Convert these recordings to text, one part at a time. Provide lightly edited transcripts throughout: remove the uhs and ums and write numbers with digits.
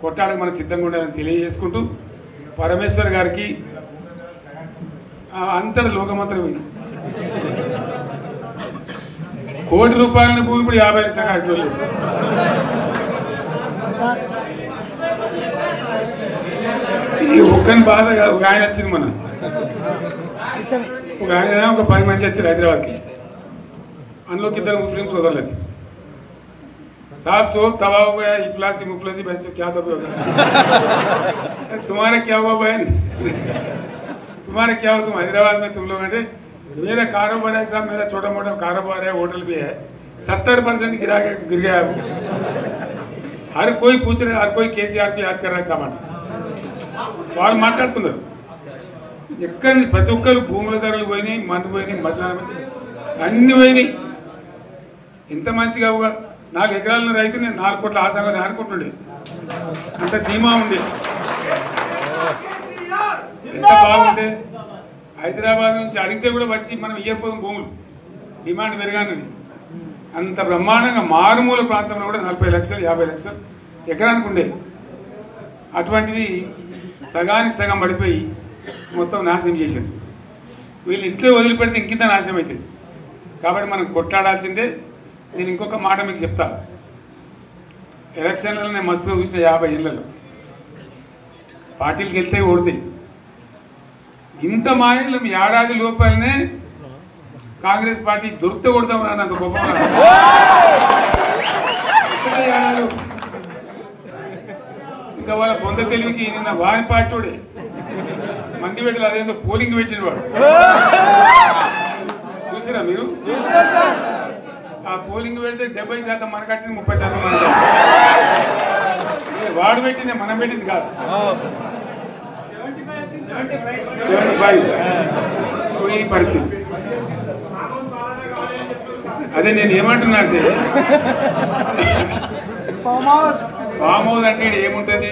కొట్టాడకు మనం సిద్ధంగా ఉండాలని తెలియజేసుకుంటూ పరమేశ్వర్ గారికి అంతటి లోకమంతరం ఇది కోటి రూపాయల భూమి ఇప్పుడు 50 లక్షల కరెక్ట్ లేదు. ఈ ఒక్కని బాధ ఒక ఆయన వచ్చింది మన ఒక ఆయన ఒక 10 మంది వచ్చారు హైదరాబాద్కి. అందులోకి 2 ముస్లిం సోదరులు వచ్చారు. साहब सोब तबाह हो गया इफलासी मुफलसी बच्चों क्या दबे हो गए तुम्हारा क्या हुआ बहन तुम्हारा क्या हुआ तुम हैदराबाद में तुम लोग हैं मेरा कारोबार है साहब मेरा छोटा मोटा कारोबार है होटल भी है 70% गिर गया हर कोई पूछ रहे हर कोई केसीआर पे याद कर रहा है सामान వాళ్ళు మాట్లాడుతున్నారు ఎక్కడి ప్రతి ఒక్కరు భూముల ధరలు పోయినాయి మన్ను పోయినాయి మసాలా అన్ని పోయినాయి ఎంత మంచిగా 4 ఎకరాల రైతు నేను 4 కోట్ల ఆశాగా అనుకుంటుండే అంత ధీమా ఉంది ఎంత బాగుండే హైదరాబాద్ నుంచి అడిగితే కూడా వచ్చి మనం ఇయ్యకపోదాం భూములు డిమాండ్ పెరగానని అంత బ్రహ్మాండంగా మారుమూల ప్రాంతంలో కూడా 40 లక్షలు 50 లక్షలు ఎకరానికి ఉండే అటువంటిది సగానికి సగం పడిపోయి మొత్తం నాశనం చేశారు. వీళ్ళు ఇట్లే వదిలిపెడితే ఇంకింత నాశనం అవుతుంది. కాబట్టి మనం కొట్లాడాల్సిందే. నేను ఇంకొక మాట మీకు చెప్తా. ఎలక్షన్లలో నేను మస్తుగా చూసిన 50 ఏళ్ళలో పార్టీలకు వెళ్తే ఓడితాయి. ఇంత మాయలు ఏడాది లోపలనే కాంగ్రెస్ పార్టీ దొరికితే కొడతాం రానంత గొప్ప ఇంకా వాళ్ళ పొంద తెలివికి నిన్న వారి పార్టీడే మంది పెట్టాలి అదేందో పోలింగ్ పెట్టిన వాడు చూసిరా మీరు ఆ పోలింగ్ పెడితే 70% మనకు వచ్చింది 30% మనకు వాడు పెట్టింది మనం పెట్టింది కాదు 75 ఇది పరిస్థితి. అదే నేను ఏమంటున్నా అంటే ఫామ్ హౌస్ అంటే ఏముంటుంది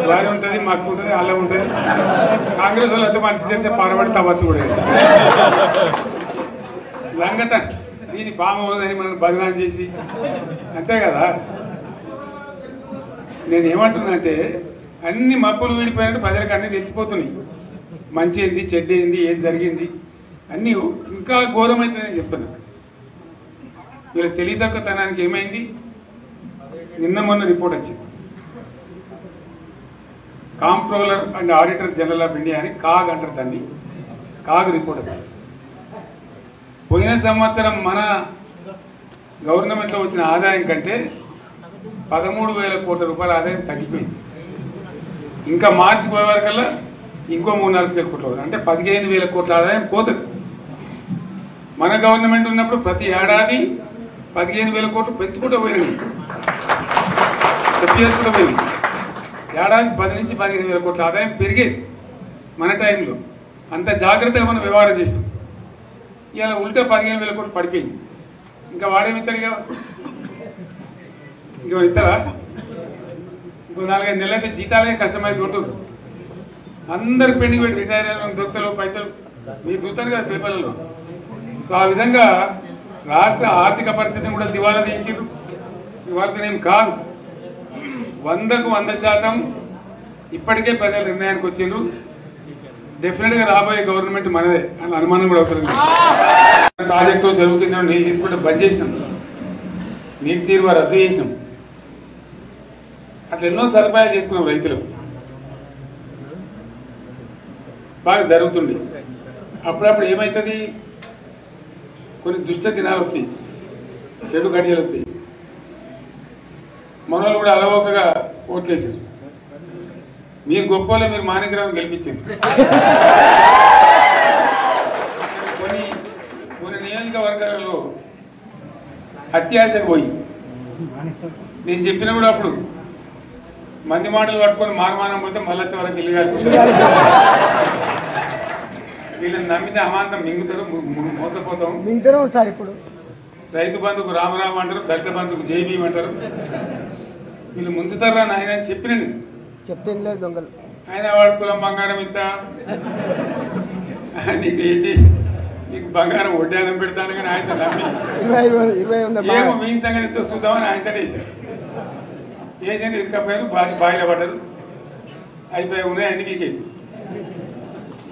వారి ఉంటుంది మాకు ఉంటుంది అల్ల ఉంటుంది కాంగ్రెస్ వాళ్ళు అయితే మనిషి చేస్తే పారబడి తవ్వచ్చు కూడా లంగత దీన్ని ఫామ్ హౌస్ అని మనం బదనాలు చేసి అంతే కదా. నేను ఏమంటున్నా అంటే అన్ని మబ్బులు వీడిపోయినట్టు ప్రజలకు అన్నీ తెలిసిపోతున్నాయి. మంచి ఏంది చెడ్డ ఏంది ఏం జరిగింది అన్నీ ఇంకా ఘోరమవుతుందని చెప్తున్నా. వీళ్ళ తెలివితక్కువతనానికి ఏమైంది నిన్న మొన్న రిపోర్ట్ వచ్చింది. Comptroller and auditor general of India అని కాగ్ అంటారు దాన్ని. కాగ్ రిపోర్ట్ వచ్చింది. పోయిన సంవత్సరం మన గవర్నమెంట్లో వచ్చిన ఆదాయం కంటే 13,000 కోట్ల రూపాయల ఆదాయం తగ్గిపోయింది. ఇంకా మార్చి పోయే వరకల్లా ఇంకో 3-4 కోట్ల అంటే 15,000 కోట్ల ఆదాయం పోతుంది. మన గవర్నమెంట్ ఉన్నప్పుడు ప్రతి ఏడాది 15,000 కోట్లు పెంచుకుంటూ పోయినాయి చెప్పేసుకుంటూ పోయింది. ఏడాది 10 నుంచి 15,000 కోట్ల ఆదాయం పెరిగేది మన టైంలో. అంత జాగ్రత్తగా మనం వ్యవహారం చేస్తాం. ఇలా ఉల్టా 15,000 కోట్లు పడిపోయింది. ఇంకా వాడేమిస్తాడుగా ఇంకో ఇస్తారా ఇంకో 4-5 నెలలు అయితే జీతాలే కష్టమైతే ఉంటుంది. అందరు పెండింగ్ పెట్టి రిటైర్ అయిన దొరుకుతారు పైసలు మీరు చూస్తారు కదా పేపర్లలో. సో ఆ విధంగా రాష్ట్ర ఆర్థిక పరిస్థితిని కూడా దివాలా తీయించారు. ఇవాళనేం కాదు 100కు 100% ఇప్పటికే ప్రజల నిర్ణయానికి వచ్చిండ్రు. డెఫినెట్గా రాబోయే గవర్నమెంట్ మనదే అని అనుమానం కూడా అవసరం లేదు. ప్రాజెక్టు చెరువు కింద నీళ్ళు తీసుకుంటే బంద్ చేసినాం, నీటి తీరువ రద్దు చేసినాం. అట్లా ఎన్నో సదుపాయాలు చేసుకున్నాం. రైతులు బాగా జరుగుతుండే. అప్పుడప్పుడు ఏమవుతుంది కొన్ని దుష్ట దినాలు వస్తాయి, చెడు గడియలు వస్తాయి. మనోళ్ళు కూడా అలవోకగా ఓట్లేసారు. మీరు గొప్పలో మీరు మాణిక్యరావు గెలిపించారు. కొన్ని నియోజకవర్గాలలో అత్యాశకు పోయి నేను చెప్పిన కూడా అప్పుడు మంది మాటలు పట్టుకొని మానమానం పోతే మళ్ళీ వచ్చే వరకు ఇల్లు కాదు. వీళ్ళని నమ్మితే అమాంతం మింగుతారు, మోసపోతాం. ఇప్పుడు రైతు బంధుకు రామరామ అంటారు, దళిత బంధుకు జైబీ అంటారు. వీళ్ళు ముంచుతారా నాయన అని చెప్పిన చెప్తే దొంగలు ఆయన వాడు తులం బంగారం ఇంత నీకు ఏంటి నీకు బంగారం వడ్డానం పెడతాను కానీ ఆయన నమ్మి ఏమో మీ సంగతి చూద్దామని ఆయన వేశారు. ఏజెంట్ ఇరుకపోయారు, బాయిలో పడ్డారు, అయిపోయి ఉన్నాయి అన్ని వీకే.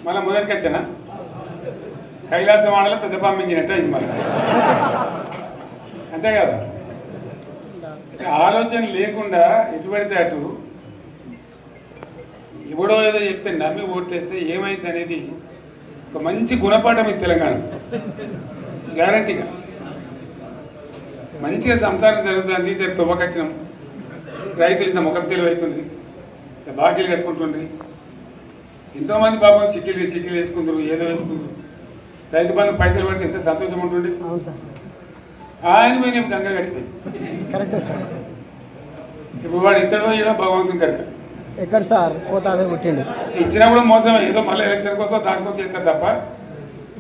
మళ్ళీ మొదటికి వచ్చానా కైలాసం వాడలో పెద్ద పంపించినట్టు అయింది మళ్ళీ. అంతే కదా, ఆలోచన లేకుండా ఎటు పడితే అటు ఎవడో ఏదో చెప్తే నమ్మి ఓట్లేస్తే ఏమైంది అనేది ఒక మంచి గుణపాఠం ఇది తెలంగాణ. గ్యారంటీగా మంచిగా సంసారం జరుగుతుంది. జర తువ్వకచ్చినాం, రైతులు ఇంత ముఖం తెలివి అవుతుంది, ఇంత బాకీలు కట్టుకుంటుండ్రి. ఎంతోమంది పాపం సిటీలు వేసుకుంటారు, ఏదో వేసుకుంటారు. రైతు బంధు పైసలు పడితే ఎంత సంతోషం ఉంటుంది. ఆయన పోయి నేను గంగ గచ్చిపోయి ఇప్పుడు వాడు ఇతడో ఏడో భగవంతుని కనుక ఎక్కడ సార్ పోతాదే పుట్టిండు. ఇచ్చినా కూడా మోసం, ఏదో మళ్ళీ ఎలక్షన్ కోసం దానికోసం చేస్తారు తప్ప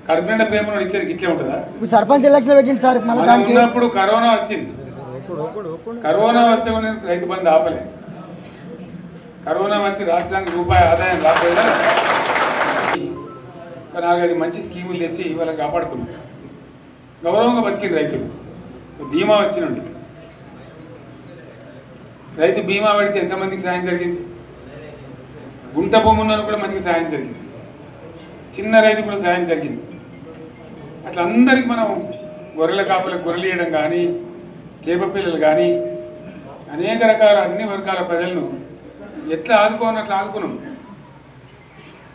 కడుపు నిండా ప్రేమ ఇచ్చేది ఇట్లే ఉంటుందా? సర్పంచ్ ఎలక్షన్ పెట్టింది సార్. ఉన్నప్పుడు కరోనా వచ్చింది, కరోనా వస్తే కూడా నేను రైతు బంధు ఆపలే. కరోనా వచ్చి రాష్ట్రానికి రూపాయి ఆదాయం రాకుండా 4-5 మంచి స్కీములు తెచ్చి వాళ్ళకి కాపాడుకున్నాం. గౌరవంగా బతికింది రైతులు. బీమా వచ్చినండి, రైతు బీమా పెడితే ఎంతమందికి సాయం జరిగింది. గుంట భూమి ఉన్న కూడా మంచిగా సాయం జరిగింది, చిన్న రైతు కూడా సాయం జరిగింది. అట్లా అందరికి మనం గొర్రెల కాపులకు గొర్రెలు ఇవ్వడం కానీ, చేప పిల్లలు కానీ, అనేక రకాల అన్ని వర్గాల ప్రజలను ఎట్లా ఆదుకోని అట్లా ఆదుకున్నాం.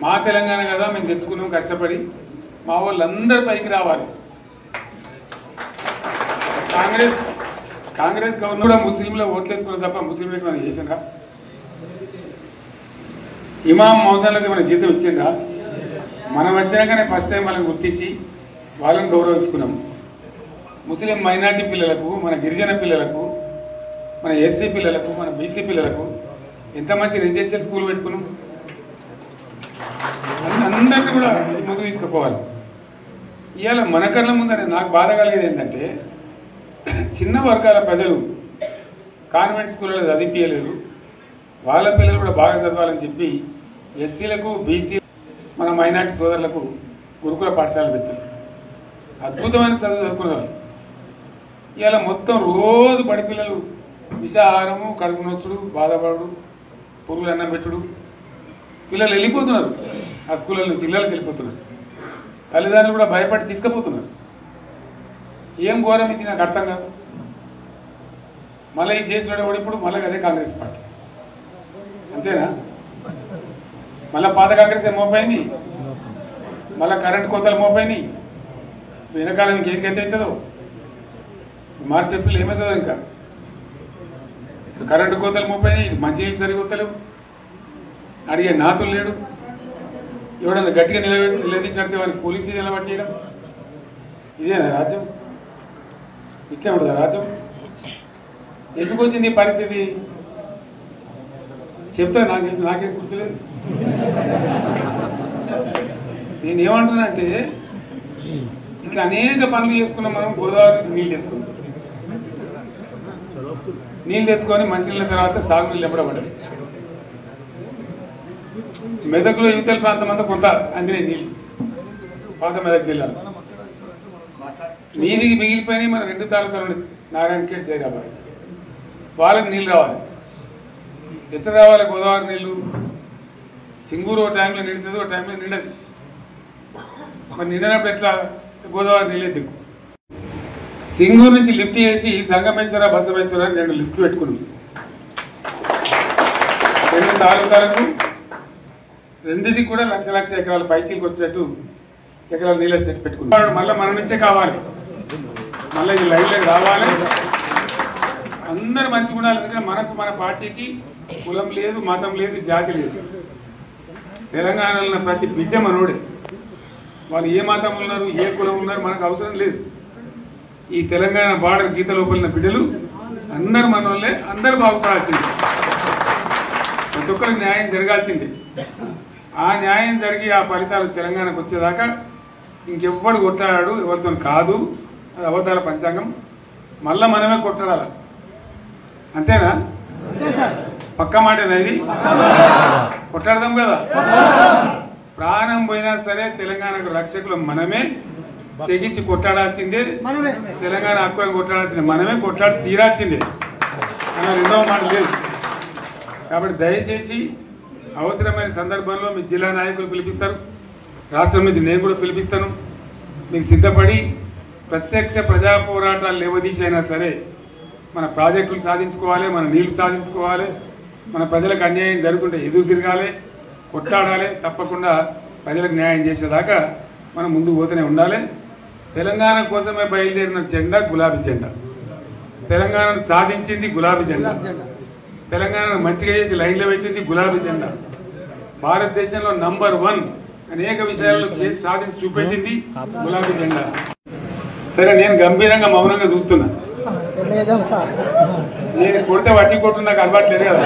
మా తెలంగాణ కదా మేము తెచ్చుకున్నాం కష్టపడి. మా వాళ్ళందరూ పైకి రావాలి. కాంగ్రెస్ గవర్నమెంట్ కూడా ముస్లింలో ఓట్లేసుకున్న తప్ప ముస్లింలకు మనం చేసిందా? ఇమాం మౌజాన్లకు మన జీతం ఇచ్చిందా? మనం వచ్చినాకనే ఫస్ట్ టైం వాళ్ళని గుర్తించి వాళ్ళని గౌరవించుకున్నాం. ముస్లిం మైనార్టీ పిల్లలకు, మన గిరిజన పిల్లలకు, మన ఎస్సీ పిల్లలకు, మన బీసీ పిల్లలకు ఎంత మంచి రెసిడెన్షియల్ స్కూల్ పెట్టుకున్నాం. అందరినీ కూడా ముందుకు తీసుకుపోవాలి. ఇవాళ మన కళ్ళ ముందర నాకు బాధ కలిగేది ఏంటంటే, చిన్న వర్గాల ప్రజలు కాన్వెంట్ స్కూళ్ళలో చదివించలేదు, వాళ్ళ పిల్లలు కూడా బాగా చదవాలని చెప్పి ఎస్సీలకు, బీసీ, మన మైనార్టీ సోదరులకు గురుకుల పాఠశాలలు పెట్టారు. అద్భుతమైన చదువు చదువుకునే వాళ్ళు. ఇవాళ మొత్తం రోజు బడి పిల్లలు విషాహారము, కడుపు నొచ్చుడు, బాధపడు, పురుగులు అన్నం పెట్టుడు. పిల్లలు వెళ్ళిపోతున్నారు, ఆ స్కూళ్ళ నుంచి ఇళ్ళకి వెళ్ళిపోతున్నారు. తల్లిదండ్రులు కూడా భయపడి తీసుకుపోతున్నారు. ఏం ఘోరం ఇది నాకు అర్థం కాదు. మళ్ళీ ఇది చేసినాడు కూడా ఇప్పుడు మళ్ళీ అదే కాంగ్రెస్ పార్టీ. అంతేనా? మళ్ళీ పాత కాంగ్రెస్ మోపైంది, మళ్ళీ కరెంట్ కోతలు మోపైనాయి. వెనకాలం ఇంకేం గతి అవుతుందో మార్చి ఏప్రిల్ ఏమవుతుందో. ఇంకా కరెంటు కోతలు మోపైనాయి, మంచినీళ్ళు సరిగా వస్తలేవు, అడిగే నాతులు లేడు. ఎవడన్నా గట్టిగా నిలదీసినడితే వాడిని పోలీసు నిలబట్టేయడం. ఇదేనా రాజ్యం? ఇట్లా ఉంటుందా రాజ్యం? ఎందుకు వచ్చింది ఈ పరిస్థితి చెప్తా. నాకేం గుర్తులేదు. నేనేమంటున్నా అంటే, ఇట్లా అనేక పనులు చేసుకున్నాం మనం. గోదావరి నుంచి నీళ్ళు తెచ్చుకున్నాం, నీళ్ళు తెచ్చుకొని మంచినీళ్ళ తర్వాత సాగునీళ్ళు ఎప్పుడబడ్డాయి. మెదక్లో యువతల ప్రాంతం అంతా కొంత అందినాయి నీళ్ళు, పాత మెదక్ జిల్లాలో. నీటికి మిగిలిపోయినాయి మన 2 తాలూకాలు, నారాయణఖేడ్, జైరాబాద్. వాళ్ళకి నీళ్ళు రావాలి. ఎట్లా రావాలి గోదావరి నీళ్ళు? సింగూరు ఓ టైంలో నిండుతుంది, ఓ టైంలో నిండదు. మరి నిండినప్పుడు ఎట్లా గోదావరి నీళ్ళే దిక్కు. సింగూరు నుంచి లిఫ్ట్ చేసి సంగమేశ్వర, బసవేశ్వర 2 లిఫ్ట్లు పెట్టుకున్నాం. 2 తాలూకాలకు రెండింటికి కూడా లక్ష ఎకరాల పైచీలకు వచ్చేటట్టు ఎకరాల నీళ్ళ స్టేట్ పెట్టుకున్నాం. మళ్ళీ మన నుంచే కావాలి, మళ్ళీ ఈ లైన్లోకి రావాలి. అందరు మంచిగా ఉండాలి. ఎందుకంటే మనకు, మన పార్టీకి కులం లేదు, మతం లేదు, జాతి లేదు. తెలంగాణలో ఉన్న ప్రతి బిడ్డ మనోడే. వాళ్ళు ఏ మతం ఉన్నారు, ఏ కులం ఉన్నారు మనకు అవసరం లేదు. ఈ తెలంగాణ బార్డర్ గీత లోపలిన బిడ్డలు అందరు మనోళ్ళే. అందరూ బాగుపడాల్సింది, ప్రతి ఒక్కరికి న్యాయం జరగాల్సిందే. ఆ న్యాయం జరిగి ఆ ఫలితాలు తెలంగాణకు వచ్చేదాకా ఇంకెవ్వడు కొట్లాడాడు, ఎవరితో కాదు. అది అబద్ధాల పంచాంగం. మళ్ళీ మనమే కొట్లాడాలి. అంతేనా? పక్క మాటేనా ఇది? కొట్లాడదాం కదా. ప్రాణం పోయినా సరే తెలంగాణకు రక్షకులు మనమే. తెగించి కొట్లాడాల్సిందే. తెలంగాణ హక్కులను కొట్లాడాల్సిందే. మనమే కొట్లాడి తీరాల్సిందే. అన్న రెండవ మాట లేదు. కాబట్టి దయచేసి అవసరమైన సందర్భంలో మీ జిల్లా నాయకులు పిలిపిస్తారు, రాష్ట్రం నుంచి నేను కూడా పిలిపిస్తాను. మీకు సిద్ధపడి ప్రత్యక్ష ప్రజా పోరాటాలు లేవదీసైనా సరే మన ప్రాజెక్టులు సాధించుకోవాలి, మన నీళ్లు సాధించుకోవాలి, మన ప్రజలకు అన్యాయం జరుగుతుంటే ఎదురు తిరగాలి, కొట్లాడాలి. తప్పకుండా ప్రజలకు న్యాయం చేసేదాకా మనం ముందుకు పోతూనే ఉండాలి. తెలంగాణ కోసమే బయలుదేరిన జెండా గులాబీ జెండా. తెలంగాణను సాధించింది గులాబీ జెండా. తెలంగాణను మంచిగా చేసి లైన్లో పెట్టింది గులాబీ జెండా. భారతదేశంలో నంబర్ 1 అనేక విషయాల్లో చేసి సాధించి చూపెట్టింది గులాబీ జెండా. సరే, నేను గంభీరంగా మౌనంగా చూస్తున్నా. నేను కొడితే వట్టి కొట్టు నాకు అలవాటు లేదు కదా.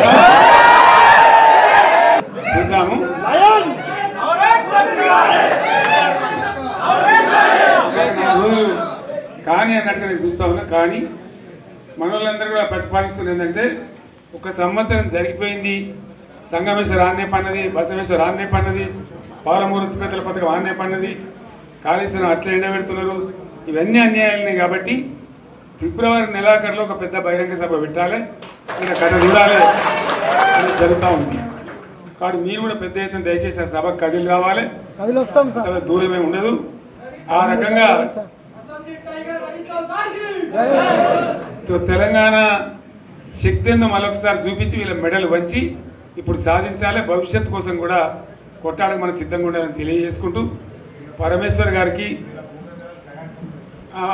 చూద్దాము. కానీ అన్నట్టుగా నేను చూస్తా ఉన్నా. కానీ మనోళ్ళందరూ కూడా ప్రతిపాదిస్తున్నారు ఏంటంటే, ఒక సంవత్సరం జరిగిపోయింది, సంగమేశ్వర ఆన్నే పన్నది, బసవేశ్వర ఆన్నే పన్నది, పాలమూరు ఉత్పత్తుల పథకం ఆన్నే పన్నది, కాళేశ్వరం అట్లా ఎండబెడుతున్నారు. ఇవన్నీ అన్యాయాలనే. కాబట్టి ఫిబ్రవరి నెలాఖరులో ఒక పెద్ద బహిరంగ సభ పెట్టాలి, ఇంకా కథ చూడాలి అని జరుగుతూ ఉంది. కాబట్టి మీరు కూడా పెద్ద ఎత్తున దయచేసి ఆ సభకు కదిలి రావాలి. దూరమే ఉండదు. ఆ రకంగా తెలంగాణ శక్తి ఏందో మరొకసారి చూపించి వీళ్ళ మెడలు వంచి ఇప్పుడు సాధించాలి. భవిష్యత్తు కోసం కూడా కొట్టాడకు మనం సిద్ధంగా ఉండాలని తెలియజేసుకుంటూ, పరమేశ్వర్ గారికి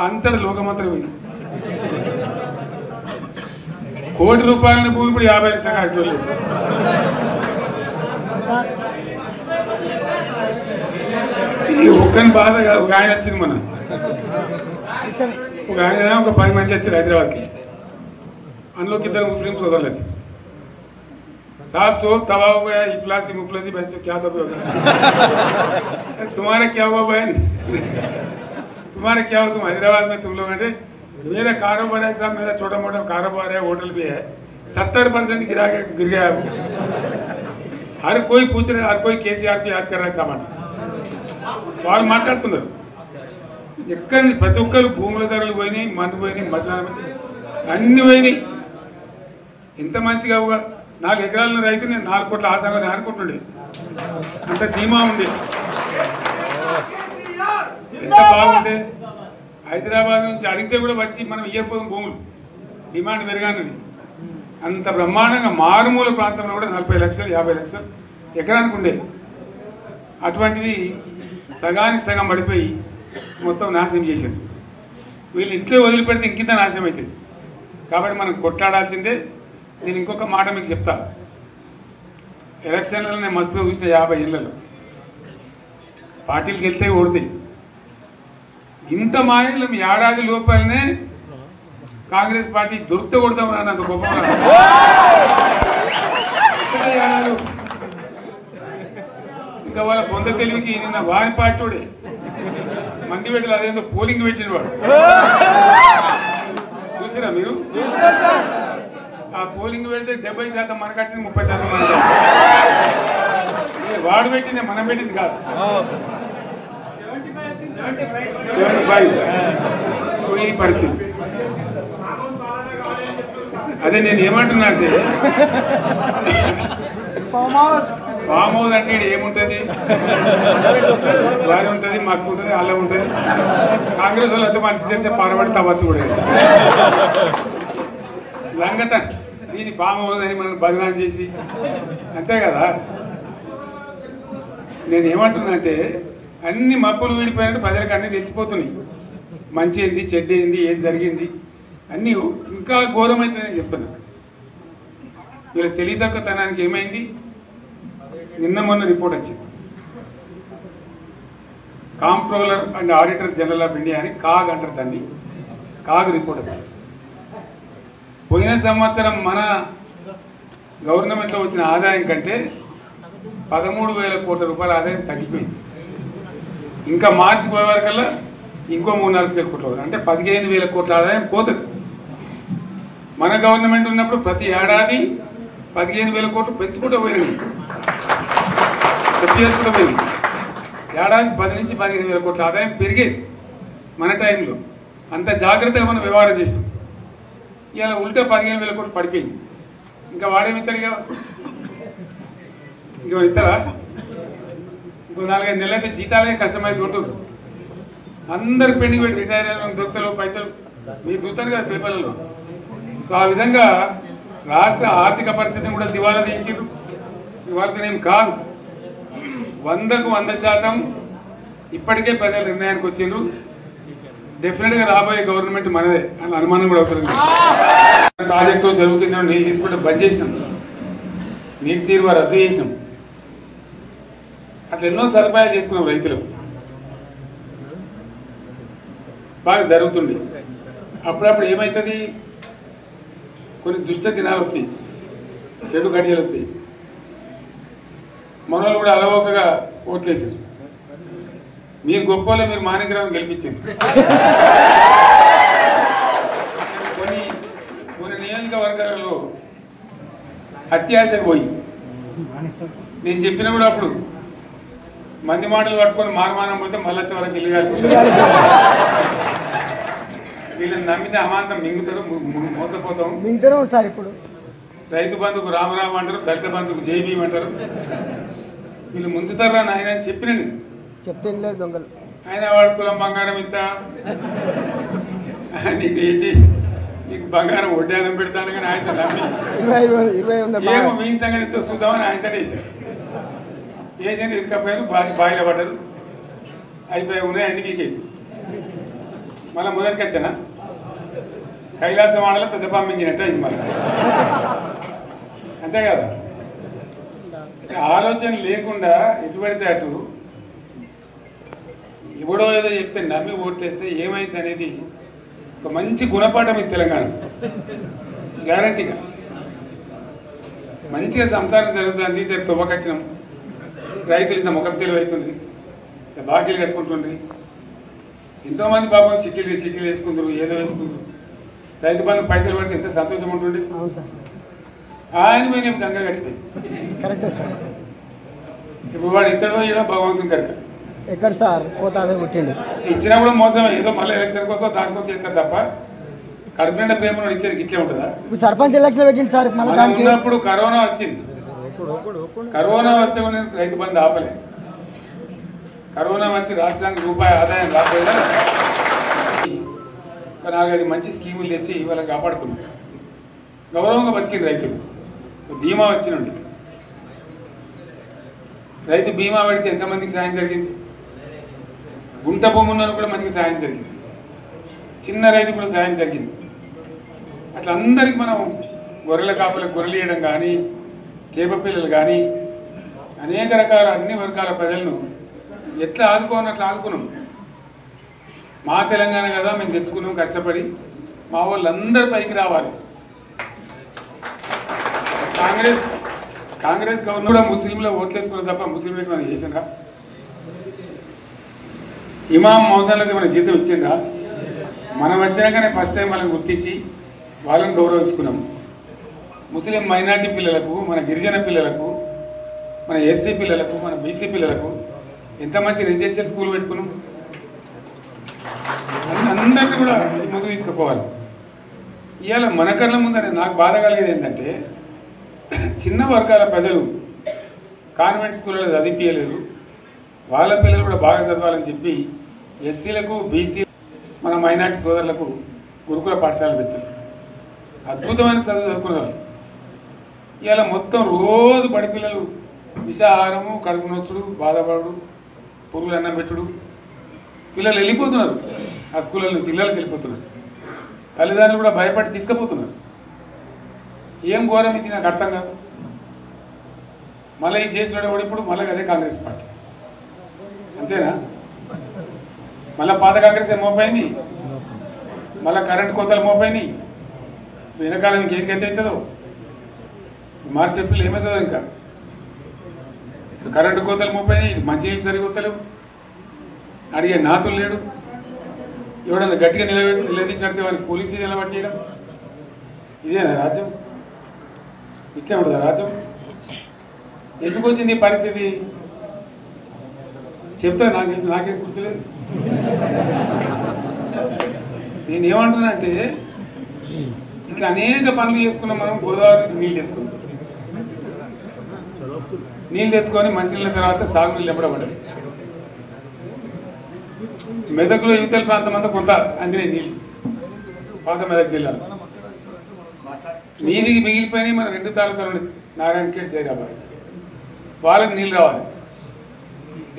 అంతటి లోకమంతరం ఇది. కోటి రూపాయల భూమి ఇప్పుడు 50 లక్షల కరెక్ట్ లేదు. ఈ ఒక్కని బాధ ఒక ఆయన వచ్చింది, మన ఒక ఆయన ఒక 10 మంది వచ్చారు హైదరాబాద్కి. అందులోకి 2 ముస్లిం సోదరులు వచ్చారు. साहब सोब तबाह हो गया, इफलासी मुफलसी बहन क्या दबे होगा। तुम्हारा क्या हुआ बहन, तुम्हारा क्या हो, तुम हैदराबाद में तुम लोग हैं। मेरा कारोबार है साहब, मेरा छोटा मोटा कारोबार है, होटल भी है, 70% गिर गया। हर कोई पूछ रहे, हर कोई केसीआर पे याद कर रहा है सामान। వాళ్ళు మాట్లాడుతున్నారు. ఎక్కడ ప్రతి ఒక్కరు భూముల ధరలు పోయినాయి, మందు పోయినాయి, మసాలా అన్ని పోయినాయి. ఎంత మంచిగా 4 ఎకరాల రైతు నేను 4 కోట్ల ఆశాగా అనుకుంటుండే, అంత ధీమా ఉండే, ఎంత బాగుండే. హైదరాబాద్ నుంచి అడిగితే కూడా వచ్చి మనం ఇయ్యకపోదాం భూములు, డిమాండ్ పెరగానని. అంత బ్రహ్మాండంగా మారుమూల ప్రాంతంలో కూడా 40 లక్షలు 50 లక్షలు ఎకరానికి ఉండే. అటువంటిది సగానికి సగం పడిపోయి మొత్తం నాశనం చేశారు. వీళ్ళు ఇట్లే వదిలిపెడితే ఇంకింత నాశనం అవుతుంది. కాబట్టి మనం కొట్లాడాల్సిందే. నేను ఇంకొక మాట మీకు చెప్తా. ఎలక్షన్లలో నేను మస్తుగా చూసిన 50 ఏళ్లలో పార్టీలకు వెళ్తే ఓడితాయి. ఇంత మాయలు ఏడాది లోపలనే కాంగ్రెస్ పార్టీ దొరికితే కొడతాం రా, అంత గొప్ప ఏడాది. ఇంకా వాళ్ళ పొంద తెలివికి నిన్న వారి పార్టీడే మంది పెట్టాలి, అదేందో పోలింగ్ పెట్టిన వాడు చూసిరా మీరు. ఆ పోలింగ్ పెడితే 70% మనకు వచ్చింది, 30% మనకు. వాడు పెట్టింది మనం పెట్టింది కాదు. 75 ఇది పరిస్థితి. అదే నేను ఏమంటున్నా అంటే, ఫామ్ హౌస్ అంటే ఏముంటుంది, వారి ఉంటుంది, మాకు ఉంటుంది, అల్ల ఉంటుంది. కాంగ్రెస్ వాళ్ళు అయితే మనిషి చేస్తే పారబడి తవ్వచ్చు కూడా లంగత. దీన్ని ఫామ్ హౌస్ అని మనం బదనాం చేసి అంతే కదా. నేను ఏమంటున్నా అంటే, అన్ని మబ్బులు వీడిపోయినట్టు ప్రజలకు అన్నీ తెలిసిపోతున్నాయి. మంచి ఏంది, చెడ్డ ఏంది, ఏం జరిగింది అన్నీ ఇంకా ఘోరమవుతుందని చెప్తున్నా. వీళ్ళ తెలియదక్కతనానికి ఏమైంది, నిన్న మొన్న రిపోర్ట్ వచ్చింది. Comptroller and auditor general of India అని కాగ్ అంటారు దాన్ని. కాగ్ రిపోర్ట్ వచ్చింది. పోయిన సంవత్సరం మన గవర్నమెంట్లో వచ్చిన ఆదాయం కంటే 13,000 కోట్ల రూపాయల ఆదాయం తగ్గిపోయింది. ఇంకా మార్చి పోయే వరకల్లా ఇంకో 3-4 కోట్ల, అంటే 15,000 కోట్ల ఆదాయం పోతుంది. మన గవర్నమెంట్ ఉన్నప్పుడు ప్రతి ఏడాది 15,000 కోట్లు పెంచుకుంటూ పోయినాయి, చేసుకుంటూ పోయింది. ఏడాది 10 నుంచి 15,000 కోట్ల ఆదాయం పెరిగేది మన టైంలో. అంత జాగ్రత్తగా మనం వ్యవహారం చేస్తాం. ఇలా ఉల్టా 15,000 కోట్లు పడిపోయింది. ఇంకా వాడేమి ఇస్తాడు? ఇంకెవరు ఇస్తారా? ఇంకో 4-5 నెలలు అయితే జీతాలే కష్టమైతే ఉంటుంది. అందరు పెండింగ్ పెట్టి రిటైర్ అయిన దొరుకుతారు పైసలు, మీరు చూస్తారు కదా పేపర్లలో. సో ఆ విధంగా రాష్ట్ర ఆర్థిక పరిస్థితిని కూడా దివాళా తీయించారు. ఇవాళతోనేం కాదు, 100కు 100% ఇప్పటికే ప్రజలు నిర్ణయానికి వచ్చిండ్రు. డెఫినెట్గా రాబోయే గవర్నమెంట్ మనదే అని అనుమానం కూడా అవసరం లేదు. ప్రాజెక్టు చెరువు కింద నీళ్ళు తీసుకుంటే బంద్ చేసినాం, నీటి తీరువ రద్దు చేసినాం. అట్లా ఎన్నో సదుపాయాలు చేసుకున్నాం. రైతులకు బాగా జరుగుతుండే. అప్పుడప్పుడు ఏమవుతుంది, కొన్ని దుష్ట దినాలు వస్తాయి, చెడు గడియలు వస్తాయి. మనోళ్ళు కూడా అలవోకగా ఓట్లేసారు. మీరు గొప్పలే, మీరు మాణిక్యరావుని గెలిపించారు. కొన్ని నియోజకవర్గాలలో అత్యాశకు పోయి నేను చెప్పిన కూడా అప్పుడు మంది మాటలు పట్టుకొని మారమానం పోతే మళ్ళీ వరకు ఇల్లు కాలిపోతారు. వీళ్ళని నమ్మితే అమాంతం మింగుతారు, మోసపోతాం. సార్ ఇప్పుడు రైతు బంధుకు రామరామ అంటారు, దళిత బంధుకు జైబీం అంటారు. వీళ్ళు ముంచుతారా నాయన అని చెప్పిన చెప్తే లేదు దొంగలు. ఆయన వాడు తులం బంగారం ఇంత, నీకు ఏంటి, నీకు బంగారం వడ్డానం పెడతాను కానీ ఆయన నమ్మి 20 ఏమో మీ సంగతితో చూద్దామని ఆయన వేసారు. వేసాను ఇరుకపోయారు, బాయిలో పడ్డారు, అయిపోయి ఉన్నాయి అన్ని వీకెండ్. మళ్ళీ మొదటికి వచ్చానా కైలాసం ఆడలో పెద్ద పంపించినట్టు అయింది మళ్ళీ. అంతే కదా, ఆలోచన లేకుండా ఎటు పడితే అటు ఎవడో ఏదో చెప్తే నమ్మి ఓట్లేస్తే ఏమైంది అనేది ఒక మంచి గుణపాఠం ఇది తెలంగాణ. గ్యారంటీగా మంచిగా సంసారం జరుగుతుంది. జరి తువ్వకచ్చినాం, రైతులు ఇంత ముఖం తెలివి అవుతుంది, ఇంత బాకీలు కట్టుకుంటుండ్రి. ఎంతోమంది పాపం సిటీలు వేసుకుంటారు, ఏదో వేసుకుంటారు. రైతు బంధు పైసలు పడితే ఎంత సంతోషం ఉంటుంది. ఆయన పోయిన గంగ గచ్చిపోయింది. కరెక్టే సార్. ఇప్పుడు వాడు ఇతడో ఏడో భగవంతుని కనుక ఎక్కడ సార్ పోతాదే పుట్టిండు. ఇచ్చినా కూడా మోసమే, ఏదో మళ్ళీ ఎలక్షన్ కోసం దానికోసం చేస్తారు తప్ప కడుపు నిండా ప్రేమను ఇచ్చేది ఇట్లే ఉంటుందా? ఇప్పుడు సర్పంచ్ ఎలక్షన్ పెట్టింది సార్. మనం ఉన్నప్పుడు కరోనా వచ్చింది. కరోనా వస్తే కూడా నేను రైతు బంధు ఆపలే. కరోనా వచ్చి రాష్ట్రానికి రూపాయి ఆదాయం రాకపోయినా 4-5 మంచి స్కీములు తెచ్చి ఇవాళ కాపాడుకున్నాం. గౌరవంగా బతికింది రైతులు. బీమా వచ్చినండి, రైతు బీమా పెడితే ఎంతమందికి సాయం జరిగింది. గుంట భూమి ఉన్న కూడా మంచిగా సాయం జరిగింది, చిన్న రైతు కూడా సాయం జరిగింది. అట్లా అందరికి మనం గొర్రెల కాపులకు గొర్రెలు ఇవ్వడం కానీ, చేప పిల్లలు కానీ, అనేక రకాల అన్ని వర్గాల ప్రజలను ఎట్లా ఆదుకోని అట్లా ఆదుకున్నాం. మా తెలంగాణ కదా మేము తెచ్చుకున్నాం కష్టపడి. మా వాళ్ళందరూ పైకి రావాలి. కాంగ్రెస్ గవర్నమెంట్ కూడా ముస్లింలో ఓట్లేసుకున్న తప్ప ముస్లింలకు మనం చేసిందా? ఇమాం మౌజాన్లకు మన జీతం ఇచ్చిందా? మనం వచ్చినాకనే ఫస్ట్ టైం వాళ్ళని గుర్తించి వాళ్ళని గౌరవించుకున్నాం. ముస్లిం మైనార్టీ పిల్లలకు, మన గిరిజన పిల్లలకు, మన ఎస్సీ పిల్లలకు, మన బీసీ పిల్లలకు ఎంత మంచి రెసిడెన్షియల్ స్కూల్ పెట్టుకున్నాం. అందరినీ కూడా ముందుకు తీసుకుపోవాలి. ఇవాళ మన కళ్ళ ముందనే నాకు బాధ కలిగేది ఏంటంటే, చిన్న వర్గాల ప్రజలు కాన్వెంట్ స్కూళ్ళలో చదివించలేదు, వాళ్ళ పిల్లలు కూడా బాగా చదవాలని చెప్పి ఎస్సీలకు, బీసీ, మన మైనార్టీ సోదరులకు గురుకుల పాఠశాలలు పెట్టారు. అద్భుతమైన చదువు చదువుకునే వాళ్ళు. ఇవాళ మొత్తం రోజు బడి పిల్లలు విషాహారము, కడుపు నొచ్చుడు, బాధపడు, పురుగులు అన్నం పెట్టుడు. పిల్లలు వెళ్ళిపోతున్నారు ఆ స్కూళ్ళ నుంచి, ఇళ్ళకి వెళ్ళిపోతున్నారు. తల్లిదండ్రులు కూడా భయపడి తీసుకుపోతున్నారు. ఏం ఘోరం ఇది నాకు అర్థం కాదు. మళ్ళీ ఇది చేసినాడు కూడా ఇప్పుడు మళ్ళీ అదే కాంగ్రెస్ పార్టీ. అంతేనా? మళ్ళీ పాత కాంగ్రెస్ మోపోయింది, మళ్ళీ కరెంట్ కోతలు మోపోయినాయి. వెనకాలం ఇంకేం గతి అవుతుందో మార్చి చెప్పి ఏమవుతుందో. ఇంకా కరెంటు కోతలు మోపోయినాయి, మంచినీళ్ళు సరిగా వస్తలేవు, అడిగే నాతులు లేడు. ఎవడన్నా గట్టిగా నిలదీసినడితే వారికి పోలీసు నిలబట్టేయడం. ఇదేనా రాజ్యం? ఇట్లా ఉండదా రాజ్యం? ఎందుకు వచ్చింది ఈ పరిస్థితి చెప్తా. నాకేం గుర్తులేదు. నేనేమంటున్నా అంటే, ఇట్లా అనేక పనులు చేసుకున్నాం. మనం గోదావరి నుంచి నీళ్ళు తెచ్చుకున్నాం. నీళ్ళు తెచ్చుకొని మంచినీళ్ళ తర్వాత సాగునీళ్ళు ఎప్పుడబడ్డాయి. మెదక్లో యువతల ప్రాంతం అంతా కొంత అందినే నీళ్ళు పాత మెదక్ జిల్లాలో. నీటికి మిగిలిపోయినాయి మన 2 తాలూకాలు నారాయణఖేడ్, జైరాబాద్. వాళ్ళకి నీళ్ళు రావాలి.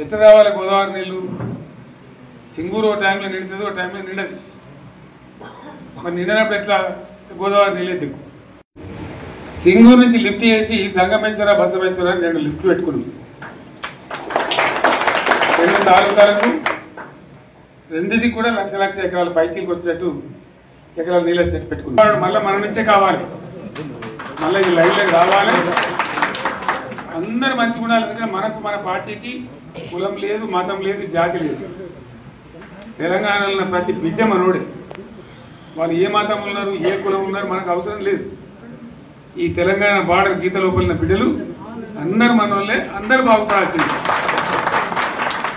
ఎట్లా రావాలి గోదావరి నీళ్ళు? సింగూరు ఒక టైంలో నిండుతుంది, ఒక టైంలో నిండదు. మరి నిండినప్పుడు ఎట్లా గోదావరి నీళ్ళే దిక్కు. సింగూరు నుంచి లిఫ్ట్ చేసి సంగమేశ్వర, బసవేశ్వర 2 లిఫ్ట్లు పెట్టుకున్నాం. 2 తాలూకాలకు రెండింటికి కూడా లక్ష ఎకరాల పైచీలకు వచ్చేటట్టు ఎకరాల నీళ్ళ స్టేట్ పెట్టుకున్నాం. మళ్ళీ మన నుంచే కావాలి, మళ్ళీ ఈ లైన్లోకి రావాలి. అందరు మంచిగా ఉండాలి. ఎందుకంటే మనకు మన పార్టీకి కులం లేదు, మతం లేదు, జాతి లేదు. తెలంగాణలో ఉన్న ప్రతి బిడ్డ మనోడే. వాళ్ళు ఏ మతం ఉన్నారు, ఏ కులం ఉన్నారు మనకు అవసరం లేదు. ఈ తెలంగాణ బార్డర్ గీత లోపలిన బిడ్డలు అందరు మన వాళ్ళే. అందరూ బాగుపడాల్సిందే,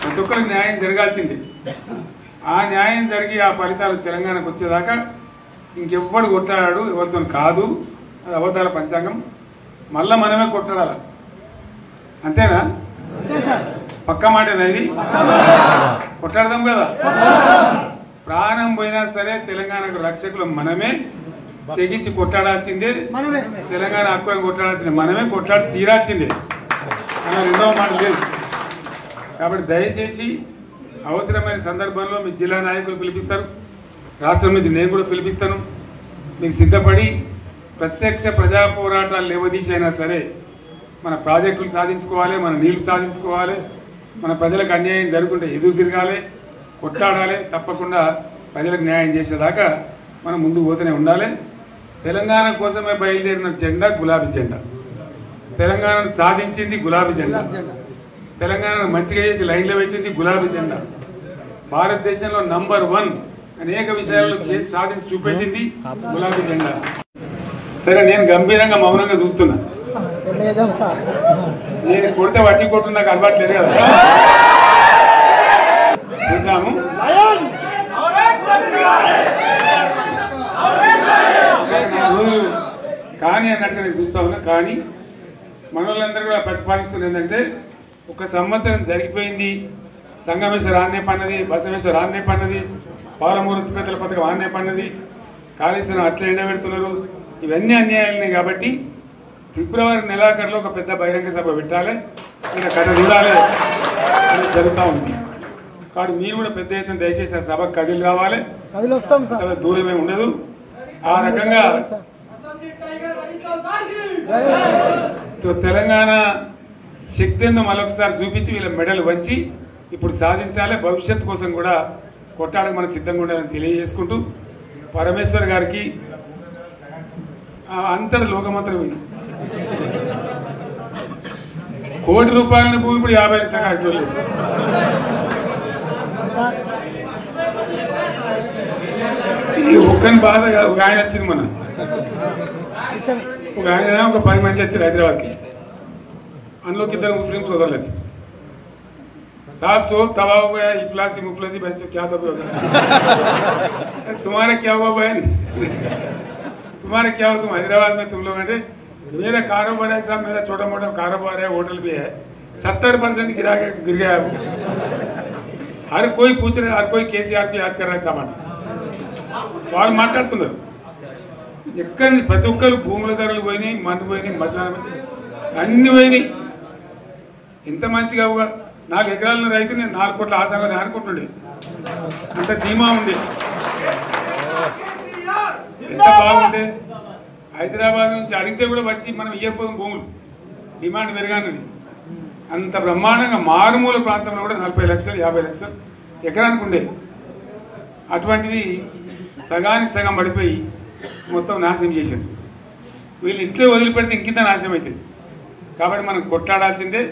ప్రతి ఒక్కరికి న్యాయం జరగాల్సిందే. ఆ న్యాయం జరిగి ఆ ఫలితాలు తెలంగాణకు వచ్చేదాకా ఇంకెవ్వడు కొట్లాడాడు, ఎవరితో కాదు. అది అబద్ధాల పంచాంగం. మళ్ళా మనమే కొట్లాడాలి. అంతేనా? పక్క మాటేనా ఇది? కొట్లాడదాం కదా. ప్రాణం పోయినా సరే తెలంగాణకు రక్షకులు మనమే. తెగించి కొట్లాడాల్సిందే. తెలంగాణ హక్కులను కొట్లాడాల్సిందే. మనమే కొట్లాడి తీరాల్సిందే. అలా రెండవ మాట లేదు. కాబట్టి దయచేసి అవసరమైన సందర్భంలో మీ జిల్లా నాయకులు పిలిపిస్తారు, రాష్ట్రం నుంచి నేను కూడా పిలిపిస్తాను. మీకు సిద్ధపడి ప్రత్యక్ష ప్రజా పోరాటాలు లేవదీసైనా సరే మన ప్రాజెక్టులు సాధించుకోవాలి, మన నీళ్లు సాధించుకోవాలి, మన ప్రజలకు అన్యాయం జరుగుతుంటే ఎదురు తిరగాలి, కొట్లాడాలి. తప్పకుండా ప్రజలకు న్యాయం చేసేదాకా మనం ముందుకు పోతూనే ఉండాలి. తెలంగాణ కోసమే బయలుదేరిన జెండా గులాబీ జెండా. తెలంగాణను సాధించింది గులాబీ జెండా. తెలంగాణను మంచిగా చేసి లైన్లో పెట్టింది గులాబీ జెండా. భారతదేశంలో నంబర్ 1 అనేక విషయాల్లో చేసి సాధించి చూపెట్టింది గులాబీ జెండా. సరే, నేను గంభీరంగా మౌనంగా చూస్తున్నా. నేను కొడితే వట్టి కొట్టు నాకు అలవాట్లేదు కదా. చూద్దాము. కానీ అన్నట్టుగా నేను చూస్తా ఉన్నా. కానీ మన వాళ్ళందరూ కూడా ప్రతిపాదిస్తున్నారు ఏంటంటే, 1 సంవత్సరం జరిగిపోయింది. సంగమేశ్వర ఆన్నే పన్నది, బసవేశ్వర ఆన్నే పన్నది, పాలమూరు ఉత్పత్తుల పథకం ఆన్నే పన్నది, కాళేశ్వరం అట్లా ఎండబెడుతున్నారు. ఇవన్నీ అన్యాయాలున్నాయి. కాబట్టి ఫిబ్రవరి నెలాఖరులో ఒక పెద్ద బహిరంగ సభ పెట్టాలి, ఇంకా కథ చూడాలి అని జరుగుతూ ఉంది. కాబట్టి మీరు కూడా పెద్ద ఎత్తున దయచేసి ఆ సభకు కదిలి రావాలి. దూరమే ఉండదు. ఆ రకంగా తెలంగాణ శక్తి ఏందో మరొకసారి చూపించి వీళ్ళ మెడలు వంచి ఇప్పుడు సాధించాలి. భవిష్యత్తు కోసం కూడా కొట్టాడకు మనం సిద్ధంగా ఉండాలని తెలియజేసుకుంటూ, పరమేశ్వర్ గారికి అంతటి లోకమంత్రం ఇది. ₹1 కోటి భూమి ఇప్పుడు 50 లక్షల కరెక్ట్. ఈ ఒక్కని బాధ ఒక ఆయన వచ్చింది, మన ఒక ఆయన ఒక 10 మంది వచ్చారు హైదరాబాద్కి. అందులోకి 2 ముస్లిం సోదరులు వచ్చారు. साहब सोब तबाह हो गया, इफलासी मुफलसी बच्चों क्या दबे हो गए। तुम्हारा क्या हुआ बहन, तुम्हारा क्या हुआ? तुम हैदराबाद में तुम लोग हैं। मेरा कारोबार है साहब, मेरा छोटा मोटा कारोबार है, होटल भी है, 70% गिर गया। हर कोई पूछ रहे, हर कोई केसीआर पे याद कर रहा है सामान. వాళ్ళు మాట్లాడుతున్నారు. ఎక్కడ ప్రతి ఒక్కరు భూముల ధరలు పోయినాయి, మందు పోయినాయి, మసాలా అన్ని పోయినాయి. ఎంత మంచిగా 4 ఎకరాల రైతు నేను 4 కోట్ల ఆశాగా అనుకుంటుండే. అంత ధీమా ఉంది, ఎంత బాగుండే. హైదరాబాద్ నుంచి అడిగితే కూడా వచ్చి మనం ఇయ్యకపోదాం భూములు, డిమాండ్ పెరగానని. అంత బ్రహ్మాండంగా మారుమూల ప్రాంతంలో కూడా 40 లక్షలు 50 లక్షలు ఎకరానికి ఉండే. అటువంటిది సగానికి సగం పడిపోయి మొత్తం నాశనం చేశారు. వీళ్ళు ఇట్లే వదిలిపెడితే ఇంకింత నాశనం అవుతుంది. కాబట్టి మనం కొట్లాడాల్సిందే.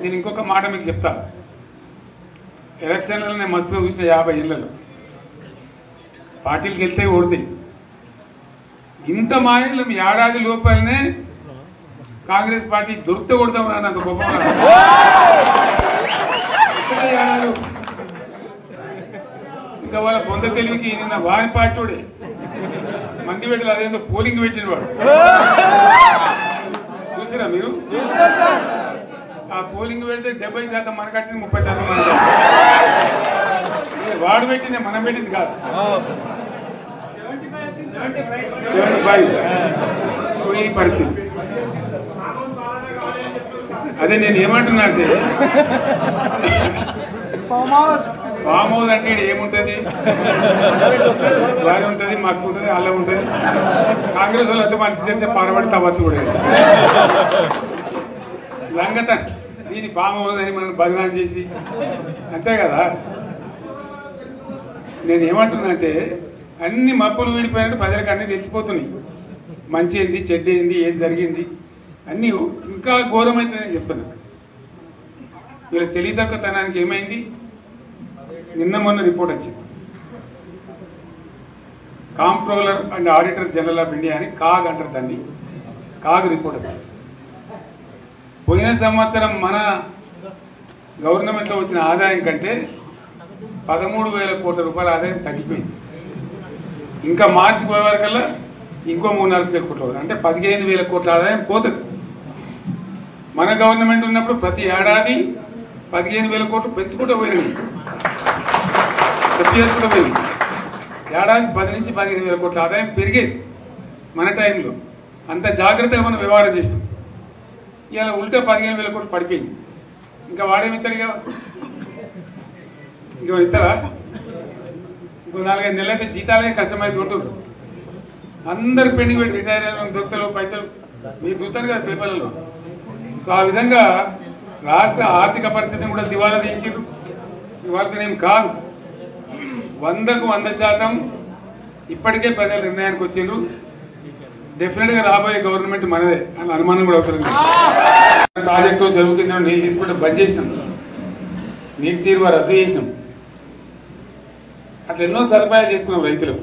నేను ఇంకొక మాట మీకు చెప్తా. ఎలక్షన్లలో నేను మస్తుగా చూసిన 50 ఏళ్ళలో పార్టీలకు వెళ్తే ఓడితాయి. ఇంత మాయలు ఏడాది లోపలనే కాంగ్రెస్ పార్టీ దొరికితే కొడతాం రా, అంత గొప్ప ఇంకా వాళ్ళ పొంద తెలివికి నిన్న వారి పార్టీడే మంది పెట్టాలి, అదేందో పోలింగ్ పెట్టిన వాడు చూసిరా మీరు? ఆ పోలింగ్ పెడితే 70% మనకు వచ్చింది, 30% మనకు. వాడు పెట్టింది మనం పెట్టింది కాదు. 75 ఇది పరిస్థితి. అదే నేను ఏమంటున్నా అంటే ఫామ్ హౌస్ అంటే ఏముంటుంది, వారి ఉంటుంది, మాకు ఉంటుంది, అల్ల ఉంటుంది. కాంగ్రెస్ వాళ్ళు అయితే మనిషి చేస్తే పారబడి తవ్వచ్చు కూడా లంగత. దీన్ని ఫామ్ హౌస్ అని మనం బదనాలు చేసి అంతే కదా. నేను ఏమంటున్నా అంటే అన్ని మబ్బులు వీడిపోయినట్టు ప్రజలకు అన్నీ తెలిసిపోతున్నాయి. మంచి ఏంది, చెడ్డ ఏంది, ఏం జరిగింది అన్నీ ఇంకా ఘోరమైతే నేను చెప్తున్నా. వీళ్ళ తెలివితక్కువతనానికి ఏమైంది? నిన్న మొన్న రిపోర్ట్ వచ్చింది, comptroller and auditor general of India అని కాగ్ అంటారు దాన్ని. కాగ్ రిపోర్ట్ వచ్చింది. పోయిన సంవత్సరం మన గవర్నమెంట్లో వచ్చిన ఆదాయం కంటే 13,000 కోట్ల రూపాయల ఆదాయం తగ్గిపోయింది. ఇంకా మార్చి పోయే వరకల్లా ఇంకో 3-4 కోట్ల, అంటే 15,000 కోట్ల ఆదాయం పోతుంది. మన గవర్నమెంట్ ఉన్నప్పుడు ప్రతి ఏడాది 15,000 కోట్లు పెంచుకుంటూ పోయినాడు, చెప్పు చేసుకుంటూ పోయింది. ఏడాది 10 నుంచి 15,000 కోట్ల ఆదాయం పెరిగేది మన టైంలో. అంత జాగ్రత్తగా మనం వ్యవహారం చేస్తాం. ఇవాళ ఉల్టా 15,000 కోట్లు పడిపోయింది. ఇంకా వాడేమిస్తాడు ఇక? ఇంకో ఇస్తారా? ఇంకో 4-5 నెలలు అయితే జీతాలే కష్టమైతే ఉంటుండ్రు. అందరు పెండింగ్ పెట్టి రిటైర్ అయిన దొరుకుతారు పైసలు, మీరు చూస్తారు కదా పేపర్లలో. సో ఆ విధంగా రాష్ట్ర ఆర్థిక పరిస్థితిని కూడా దివాలా తీయించారు. ఇవాళతోనేం కాదు, 100కు 100% ఇప్పటికే ప్రజల నిర్ణయానికి వచ్చిండ్రు. డెఫినెట్గా రాబోయే గవర్నమెంట్ మనదే అని అనుమానం కూడా అవసరం లేదు. ప్రాజెక్టు చెరువు కింద నీళ్ళు తీసుకుంటే బంద్ చేసినాం, నీటి తీరువ రద్దు చేసినాం. అట్లా ఎన్నో సదుపాయాలు చేసుకున్నాం. రైతులు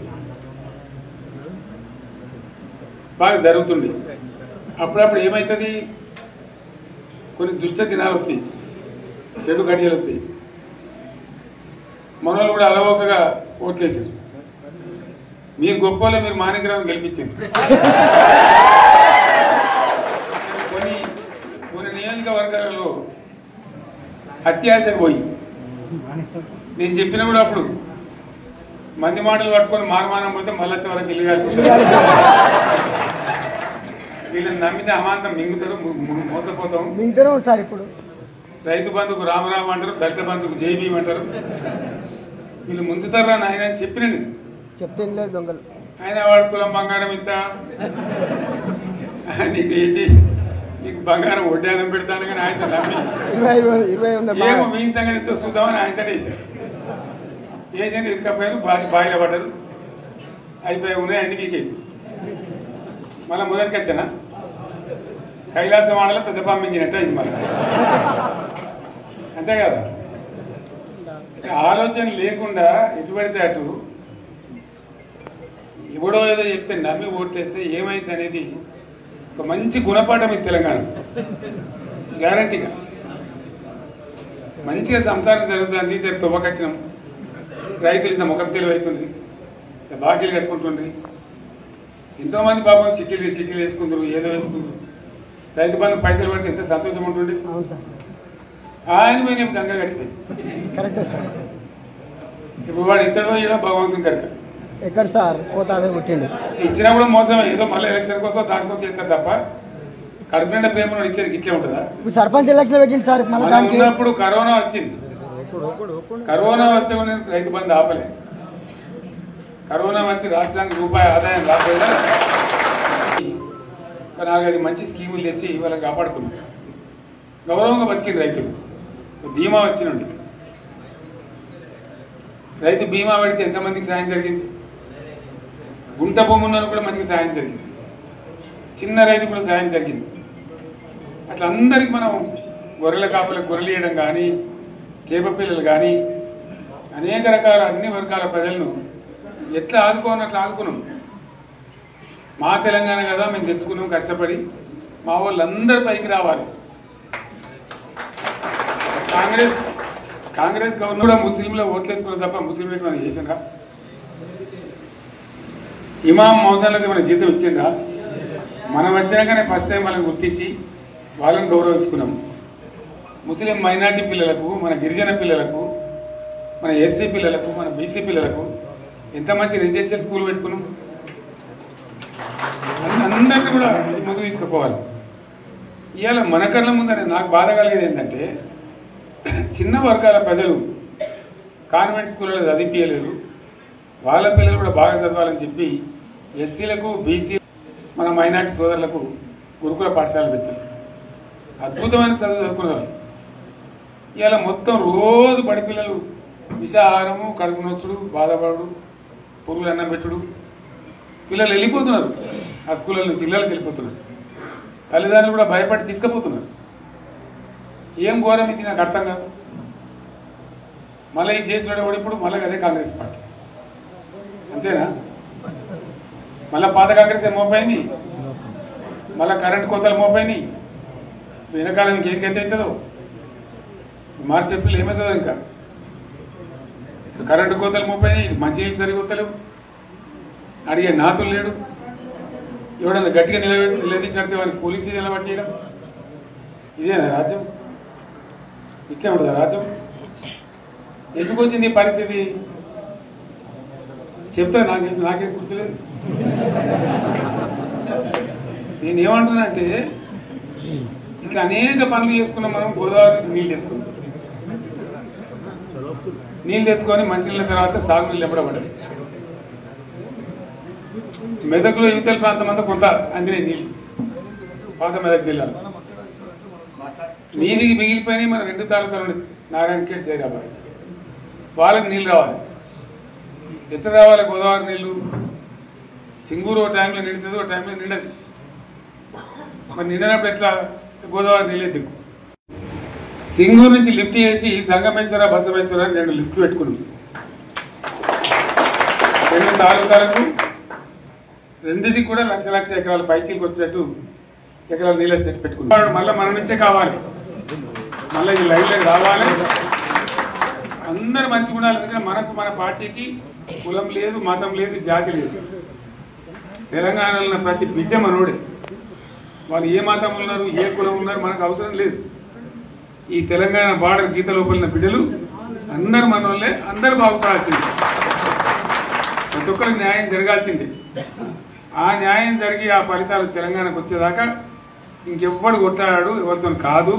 బాగా జరుగుతుండే. అప్పుడప్పుడు ఏమవుతుంది, కొన్ని దుష్ట దినాలు వస్తాయి, చెడు గడియలు వస్తాయి. మనోళ్ళు కూడా అలవోకగా ఓట్లేసారు. మీరు గొప్పలో మీరు మాణిక్యరావుని గెలిపించారు. కొన్ని నియోజకవర్గాలలో అత్యాశకు పోయి నేను చెప్పిన కూడా అప్పుడు మంది మాటలు పట్టుకొని మానమానం పోతే మళ్ళీ వరకు ఇల్లు కాదు. వీళ్ళని నమ్మితే అమాంతం మింగుతారు, మోసపోతాం. సార్ ఇప్పుడు రైతు బంధుకు రామరామ అంటారు, దళిత బంధుకు జైబీం అంటారు. వీళ్ళు ముంచుతారా నాయన అని చెప్పిన నేను చెప్తే లేదు దొంగలు. ఆయన వాడు తులం బంగారం ఇంత, నీకు ఏంటి, నీకు బంగారం వడ్డానం పెడతాను కానీ ఆయన నమ్మి 20 ఏమో మీ సంగతి ఎంతో చూద్దామని ఆయనతో వేసారు. వేసాను ఇరుకపోయారు, బాయిలో పడ్డారు, అయిపోయి ఉన్నాయి అన్ని వీకెండ్. మళ్ళీ మొదటికి వచ్చానా కైలాస వాడలో పెద్ద పంపించినట్టు అయింది మళ్ళీ. అంతే కదా, ఆలోచన లేకుండా ఎటు పడితే అటు ఎవడో ఏదో చెప్తే నమ్మి ఓట్లేస్తే ఏమైంది అనేది ఒక మంచి గుణపాఠం ఇది తెలంగాణ. గ్యారంటీగా మంచిగా సంసారం జరుగుతుంది. తొవ్వకచ్చినాం, రైతులు ఇంత ముఖం తెలివి అవుతుంది, ఇంత బాకీలు కట్టుకుంటుండ్రి. ఎంతోమంది పాపం సిటీలు వేసుకుంటారు, ఏదో వేసుకుంటారు. రైతు బంధు పైసలు పడితే ఎంత సంతోషం ఉంటుంది. ఆయన పోయి నేను గంగ కలిసిపోయి కరెక్టే సార్. ఇప్పుడు వాడు ఇతడో ఏడో భగవంతుని కనుక ఎక్కడ సార్ పోతాదే పుట్టిండు. ఇచ్చినా కూడా మోసం, ఏదో మళ్ళీ ఎలక్షన్ కోసం దానికోసం చేస్తారు తప్ప కడుపు నిండా ప్రేమ ఇచ్చేది ఇట్లే ఉంటుందా? ఇప్పుడు సర్పంచ్ ఎలక్షన్ పెట్టిండు సార్. ఉన్నప్పుడు కరోనా వచ్చింది, కరోనా వస్తే కూడా నేను రైతు బంధు ఆపలే. కరోనా వచ్చి రాష్ట్రానికి రూపాయి ఆదాయం రాకపోయినా 4-5 మంచి స్కీములు తెచ్చి వాళ్ళని కాపాడుకున్నాం. గౌరవంగా బతికింది రైతులు. బీమా వచ్చినండి, రైతు బీమా పెడితే ఎంతమందికి సాయం జరిగింది. గుంట భూమి ఉన్న కూడా మంచిగా సాయం జరిగింది, చిన్న రైతు కూడా సాయం జరిగింది. అట్లా అందరికి మనం గొర్రెల కాపులకు గొర్రెలు ఇవ్వడం కానీ, చేప పిల్లలు కానీ, అనేక రకాల అన్ని వర్గాల ప్రజలను ఎట్లా ఆదుకోని అట్లా ఆదుకున్నాం. మా తెలంగాణ కదా మేము తెచ్చుకున్నాం కష్టపడి, మా వాళ్ళందరూ పైకి రావాలి. కాంగ్రెస్ గవర్నమెంట్ కూడా ముస్లింలు ఓట్లేసుకున్న తప్ప ముస్లింలకు మనం చేసినా ఇమాం మౌజాన్లకు మన జీతం ఇచ్చిందా? మనం వచ్చినాకనే ఫస్ట్ టైం వాళ్ళని గుర్తించి వాళ్ళని గౌరవించుకున్నాం. ముస్లిం మైనార్టీ పిల్లలకు, మన గిరిజన పిల్లలకు, మన ఎస్సీ పిల్లలకు, మన బీసీ పిల్లలకు ఎంత మంచి రెసిడెన్షియల్ స్కూల్ పెట్టుకున్నాం. అందరినీ కూడా ముందుకు తీసుకుపోవాలి. ఇవాళ మన కళ్ళ ముందనే నాకు బాధ కలిగేది ఏంటంటే, చిన్న వర్గాల ప్రజలు కాన్వెంట్ స్కూళ్ళలో చదివించలేదు, వాళ్ళ పిల్లలు కూడా బాగా చదవాలని చెప్పి ఎస్సీలకు, బీసీ, మన మైనార్టీ సోదరులకు గురుకుల పాఠశాలలు పెట్టారు. అద్భుతమైన చదువు చదువుకునే వాళ్ళు. ఇవాళ మొత్తం రోజు బడి పిల్లలు విషాహారము, కడుపు నొచ్చుడు, బాధపడు, పురుగులు అన్నం పెట్టుడు, పిల్లలు వెళ్ళిపోతున్నారు. ఆ స్కూళ్ళ నుంచి ఇళ్ళకి వెళ్ళిపోతున్నారు. తల్లిదండ్రులు కూడా భయపడి తీసుకుపోతున్నారు. ఏం ఘోరం ఇది నాకు అర్థం కాదు. మళ్ళీ ఇది చేసినాడు కూడా ఇప్పుడు మళ్ళీ అదే కాంగ్రెస్ పార్టీ అంతేనా? మళ్ళీ పాత కాంగ్రెస్ మోపైంది, మళ్ళీ కరెంట్ కోతలు మోపైనాయి. వెనకాలం ఇంకేం గతి అవుతుందో మార్చి ఏప్రిల్ ఏమవుతుందో ఇంకా. కరెంటు కోతలు మోపైనాయి, మంచినీళ్ళు సరికొత్తలేవు, అడిగే నాతులు లేడు. ఎవడన్నా గట్టిగా నిలదీసినడితే వారికి పోలీసు స్టేషన్లో పట్టేయడం. ఇదేనా రాజ్యం? ఇట్లా ఉండదా రాజ్యం? ఎందుకు వచ్చింది ఈ పరిస్థితి చెప్తా. నాకు తెలిసి నాకేం గుర్తులేదు. నేనేమంటున్నా అంటే, ఇట్లా అనేక పనులు చేసుకున్నాం మనం. గోదావరి నుంచి నీళ్ళు తెచ్చుకున్నాం, నీళ్ళు తెచ్చుకొని మంచినీళ్ళ తర్వాత సాగునీళ్ళు ఎంబడబడ్డాయి. మెదక్లో యువతల ప్రాంతం అంతా కొంత అందినాయి నీళ్ళు, పాత మెదక్ జిల్లాలో. నీటికి మిగిలిపోయినాయి మన 2 తాలూకాలు, నారాయణఖేడ్, జైరాబాద్. వాళ్ళకి నీళ్ళు రావాలి. ఎట్లా రావాలి గోదావరి నీళ్ళు? సింగూరు ఒక టైంలో నిండుతుంది, ఒక టైంలో నిండదు. మరి నిండినప్పుడు ఎట్లా గోదావరి నీళ్ళే దిక్కు. సింగూరు నుంచి లిఫ్ట్ చేసి సంగమేశ్వర, బసవేశ్వర 2 లిఫ్ట్లు పెట్టుకున్నాం. 2 తాలూకాలకు రెండింటికి కూడా లక్ష ఎకరాల పైచీలకు వచ్చేటట్టు ఎకరాల నీళ్ళ స్టేట్ పెట్టుకున్నాం. మళ్ళీ మన నుంచే కావాలి, మళ్ళీ ఈ లైన్లోకి రావాలి. అందరు మంచిగా ఉండాలి. ఎందుకంటే మనకు, మన పార్టీకి కులం లేదు, మతం లేదు, జాతి లేదు. తెలంగాణలో ఉన్న ప్రతి బిడ్డ మనోడే. వాళ్ళు ఏ మతం ఉన్నారు, ఏ కులం ఉన్నారు మనకు అవసరం లేదు. ఈ తెలంగాణ బార్డర్ గీత లోపలిన బిడ్డలు అందరు మనోళ్ళే. అందరు బాగుపడాల్సింది, ప్రతి ఒక్కరికి న్యాయం జరగాల్సింది. ఆ న్యాయం జరిగి ఆ ఫలితాలు తెలంగాణకు వచ్చేదాకా ఇంకెవ్వడు కొట్లాడాడు, ఎవరితో కాదు.